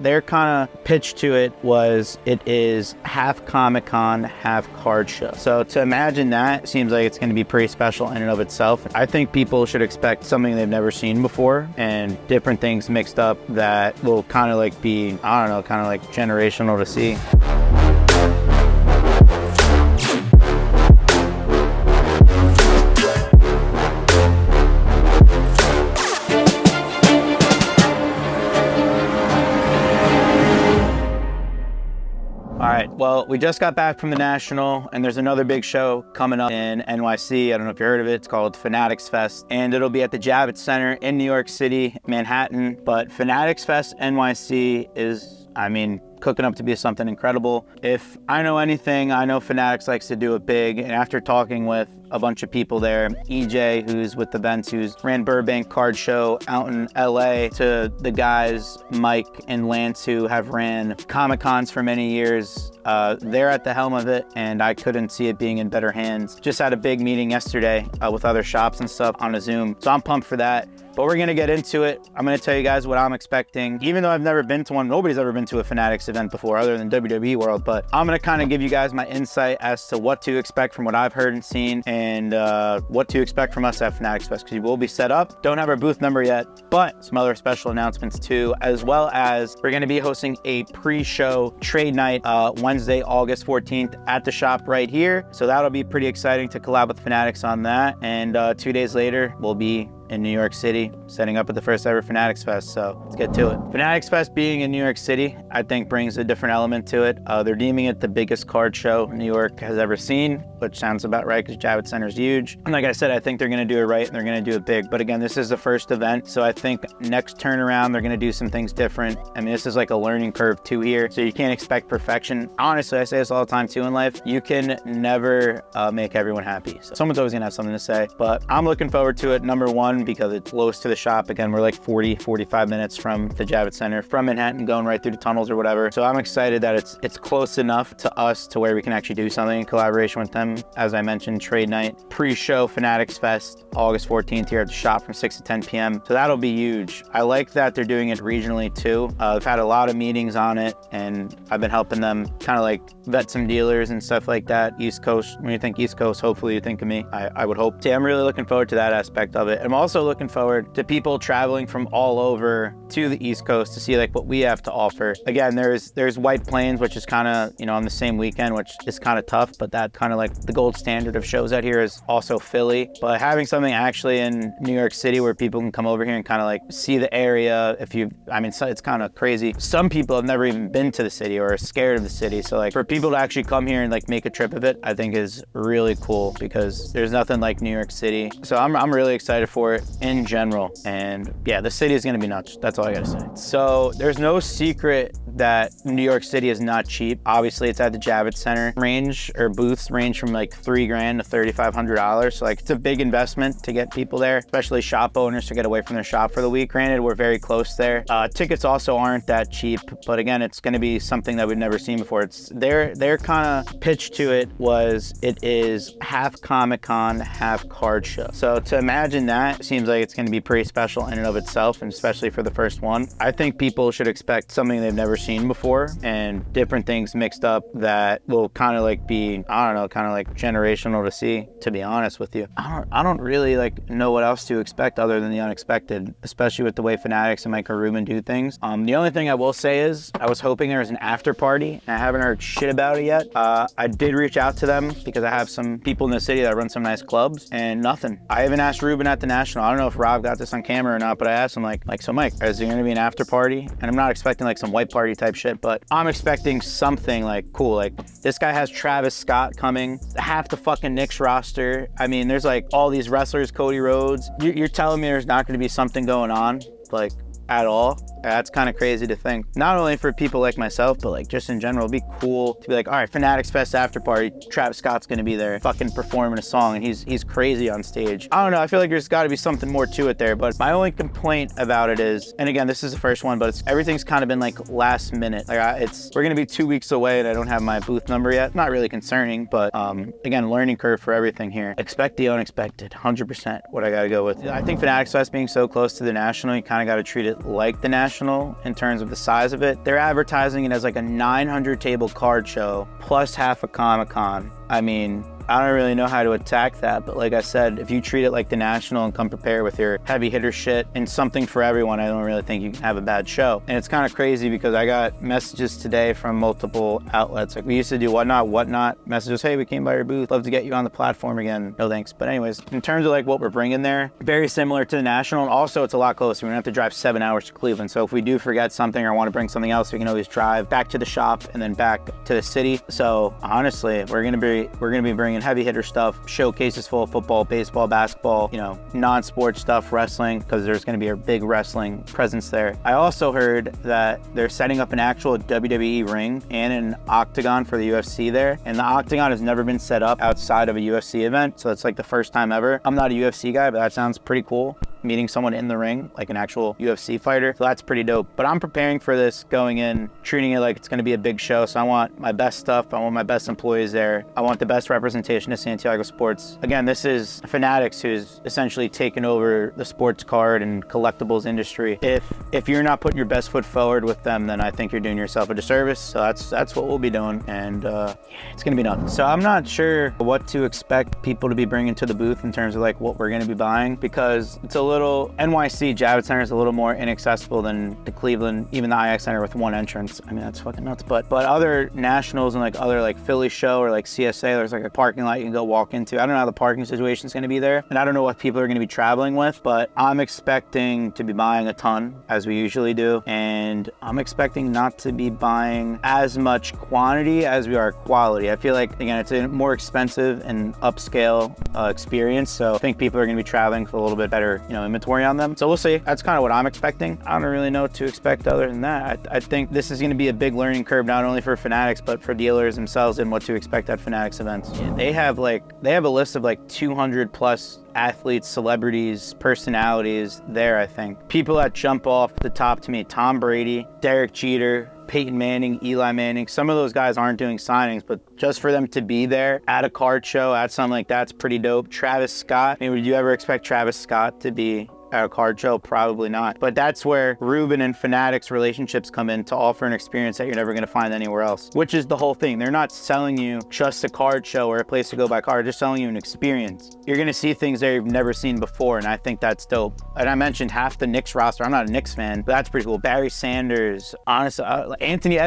Their kind of pitch to it was it is half Comic-Con, half card show. So to imagine that seems like it's going to be pretty special in and of itself. I think people should expect something they've never seen before and different things mixed up that will kind of like be, I don't know, kind of like generational to see. All right, well, we just got back from the National, and there's another big show coming up in NYC. I don't know if you heard of it. It's called Fanatics Fest, and it'll be at the Javits Center in New York City, Manhattan. But Fanatics Fest NYC is, cooking up to be something incredible. If I know anything, I know Fanatics likes to do it big, and after talking with a bunch of people there, EJ, who's with the Vents, who's ran Burbank Card Show out in LA, to the guys, Mike and Lance, who have ran Comic-Cons for many years, they're at the helm of it, and I couldn't see it being in better hands. Just had a big meeting yesterday with other shops and stuff on a Zoom, so I'm pumped for that. But we're gonna get into it. I'm gonna tell you guys what I'm expecting. Even though I've never been to one, nobody's ever been to a Fanatics event before other than WWE World, but I'm gonna kind of give you guys my insight as to what to expect from what I've heard and seen, and what to expect from us at Fanatics Fest, because we will be set up. Don't have our booth number yet, but some other special announcements too, as well as we're gonna be hosting a pre-show trade night Wednesday, August 14th at the shop right here. So that'll be pretty exciting to collab with Fanatics on that. And 2 days later, we'll be in New York City, setting up at the first ever Fanatics Fest, so let's get to it. Fanatics Fest being in New York City, I think brings a different element to it. They're deeming it the biggest card show New York has ever seen, which sounds about right because Javits Center is huge. And like I said, I think they're gonna do it right and they're gonna do it big. But again, this is the first event, so I think next turnaround, they're gonna do some things different. This is like a learning curve too here, so you can't expect perfection. Honestly, I say this all the time too in life, you can never make everyone happy. So someone's always gonna have something to say, but I'm looking forward to it, number one, because it's close to the shop. Again, we're like 45 minutes from the Javits Center, from Manhattan, going right through the tunnels or whatever. So I'm excited that it's close enough to us to where we can actually do something in collaboration with them. As I mentioned, trade night, pre-show Fanatics Fest, August 14th here at the shop from 6 to 10 p.m. So that'll be huge. I like that they're doing it regionally too. I've had a lot of meetings on it, and I've been helping them kind of like vet some dealers and stuff like that. East Coast, when you think East Coast, hopefully you think of me. I would hope. So I'm really looking forward to that aspect of it. I'm also looking forward to people traveling from all over to the East Coast to see like what we have to offer. Again, there's White Plains, which is kind of, on the same weekend, which is kind of tough, but that kind of like the gold standard of shows out here is also Philly. But having something actually in New York City where people can come over here and kind of like see the area, so it's kind of crazy. Some people have never even been to the city or are scared of the city. So like for people to actually come here and like make a trip of it, I think is really cool, because there's nothing like New York City. So I'm really excited for it in general. And yeah, the city is gonna be nuts. That's all I gotta say. So there's no secret that New York City is not cheap. Obviously, it's at the Javits Center. Booths range from like $3,000 to $3,500. So like it's a big investment to get people there, especially shop owners to get away from their shop for the week. Granted, we're very close there. Tickets also aren't that cheap, but again, it's gonna be something that we've never seen before. It's their kind of pitch to it was it is half Comic-Con, half card show. So to imagine that seems like it's gonna be pretty special in and of itself, and especially for the first one. I think people should expect something they've never seen before and different things mixed up that will kind of like be, I don't know, kind of like generational to see, to be honest with you. I don't really like know what else to expect other than the unexpected, especially with the way Fanatics and Mike Rubin do things. The only thing I will say is I was hoping there was an after party, and I haven't heard shit about it yet. I did reach out to them because I have some people in the city that run some nice clubs, and nothing. I even asked Ruben at the National. I don't know if Rob got this on camera or not, but I asked him so Mike, is there gonna be an after party? And I'm not expecting like some white party type shit, but I'm expecting something like cool. Like this guy has Travis Scott coming, half the fucking Knicks roster. There's like all these wrestlers, Cody Rhodes. You're telling me there's not gonna be something going on, like at all? That's kind of crazy to think. Not only for people like myself, but like just in general, it'd be cool to be like, all right, Fanatics Fest after party, Travis Scott's gonna be there fucking performing a song, and he's crazy on stage. I don't know, I feel like there's gotta be something more to it there, but my only complaint about it is, and again, this is the first one, but everything's kind of been like last minute. Like we're gonna be 2 weeks away and I don't have my booth number yet. Not really concerning, but again, learning curve for everything here. Expect the unexpected, 100% what I gotta go with. I think Fanatics Fest being so close to the National, you kind of gotta treat it like the National. National in terms of the size of it. They're advertising it as like a 900 table card show plus half a Comic-Con. I mean, I don't really know how to attack that, but like I said, if you treat it like the National and come prepared with your heavy hitter shit and something for everyone, I don't really think you can have a bad show. And it's kind of crazy because I got messages today from multiple outlets. Like we used to do whatnot messages. Hey, we came by your booth. Love to get you on the platform again. No thanks. But anyways, in terms of like what we're bringing there, very similar to the National. And also it's a lot closer. We don't have to drive 7 hours to Cleveland. So if we do forget something or want to bring something else, we can always drive back to the shop and then back to the city. So honestly, we're gonna be bringing heavy hitter stuff, showcases full of football, baseball, basketball, you know, non-sports stuff, wrestling, because there's going to be a big wrestling presence there. I also heard that they're setting up an actual WWE ring and an octagon for the UFC there, and the octagon has never been set up outside of a UFC event, so it's like the first time ever. I'm not a UFC guy, but that sounds pretty cool, meeting someone in the ring, like an actual UFC fighter. So that's pretty dope. But I'm preparing for this going in, treating it like it's gonna be a big show. So I want my best stuff. I want my best employees there. I want the best representation of Santiago sports. Again, this is Fanatics, who's essentially taken over the sports card and collectibles industry. If you're not putting your best foot forward with them, then I think you're doing yourself a disservice. So that's what we'll be doing. And yeah, it's gonna be nuts. So I'm not sure what to expect people to be bringing to the booth in terms of like what we're gonna be buying, because it's a little, NYC Javits Center is a little more inaccessible than the Cleveland, even the IX Center with one entrance. I mean, that's fucking nuts. But other nationals and like other like Philly show or like CSA, there's like a parking lot you can go walk into. I don't know how the parking situation is going to be there, and I don't know what people are going to be traveling with, but I'm expecting to be buying a ton as we usually do, and I'm expecting not to be buying as much quantity as we are quality. I feel like, again, it's a more expensive and upscale experience, so I think people are going to be traveling with a little bit better, you know, inventory on them. So we'll see. That's kind of what I'm expecting. I don't really know what to expect other than that. I think this is going to be a big learning curve, not only for Fanatics, but for dealers themselves and what to expect at Fanatics events. Yeah, they have a list of like 200 plus athletes, celebrities, personalities there. I think people that jump off the top to me: Tom Brady, Derek Jeter, Peyton Manning, Eli Manning. Some of those guys aren't doing signings, but just for them to be there at a card show, at something like that's pretty dope. Travis Scott. I mean, would you ever expect Travis Scott to be at a card show? Probably not. But that's where Ruben and Fanatics relationships come in to offer an experience that you're never going to find anywhere else, which is the whole thing. They're not selling you just a card show or a place to go buy cards. They're selling you an experience. You're going to see things there you've never seen before, and I think that's dope. And I mentioned half the Knicks roster. I'm not a Knicks fan, but that's pretty cool. Barry Sanders, honestly, Anthony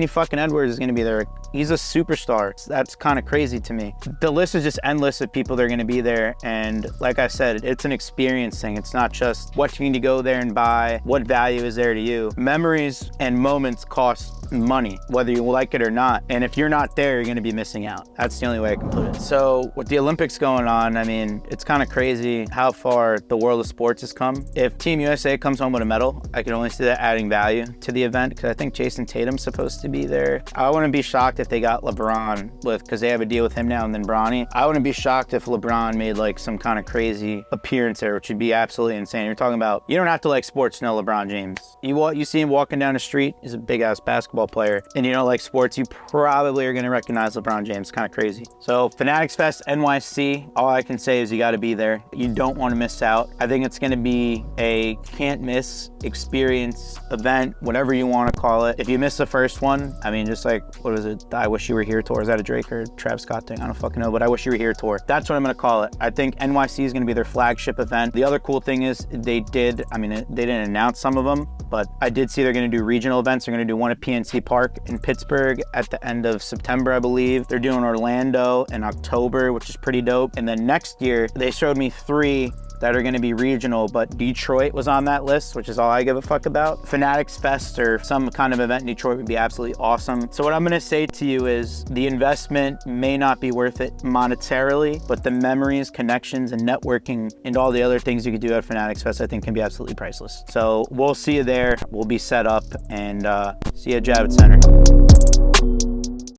fucking Edwards is going to be there. He's a superstar. That's kind of crazy to me. The list is just endless of people that are going to be there, and like I said, it's an experience thing. It's not just what you need to go there and buy, what value is there to you. Memories and moments cost money, whether you like it or not. And if you're not there, you're going to be missing out. That's the only way I can put it. So with the Olympics going on, I mean, it's kind of crazy how far the world of sports has come. If Team USA comes home with a medal, I can only see that adding value to the event, because I think Jason Tatum's supposed to be there. I wouldn't be shocked if they got LeBron because they have a deal with him now, and then Bronny. I wouldn't be shocked if LeBron made like some kind of crazy appearance there, which would be absolutely insane. You're talking about, you don't have to like sports to know LeBron James. You see him walking down the street, he's a big ass basketball player, and you don't like sports, you probably are going to recognize LeBron James. Kind of crazy. So Fanatics Fest NYC, all I can say is you got to be there. You don't want to miss out. I think it's going to be a can't miss experience event, whatever you want to call it. If you miss the first one, I mean, just like, what is it? I Wish You Were Here tour. Is that a Drake or Travis Scott thing? I don't fucking know, but I Wish You Were Here tour. That's what I'm going to call it. I think NYC is going to be their flagship event. The other cool thing is they didn't announce some of them, but I did see they're going to do regional events. They're going to do one at PNC Park in Pittsburgh at the end of September, I believe. They're doing Orlando in October, which is pretty dope. And then next year, they showed me 3 that are going to be regional, but Detroit was on that list, which is all I give a fuck about. Fanatics Fest or some kind of event in Detroit would be absolutely awesome. So what I'm going to say to you is the investment may not be worth it monetarily, but the memories, connections, and networking and all the other things you could do at Fanatics Fest, I think can be absolutely priceless. So we'll see you there. We'll be set up, and see you at Javits Center.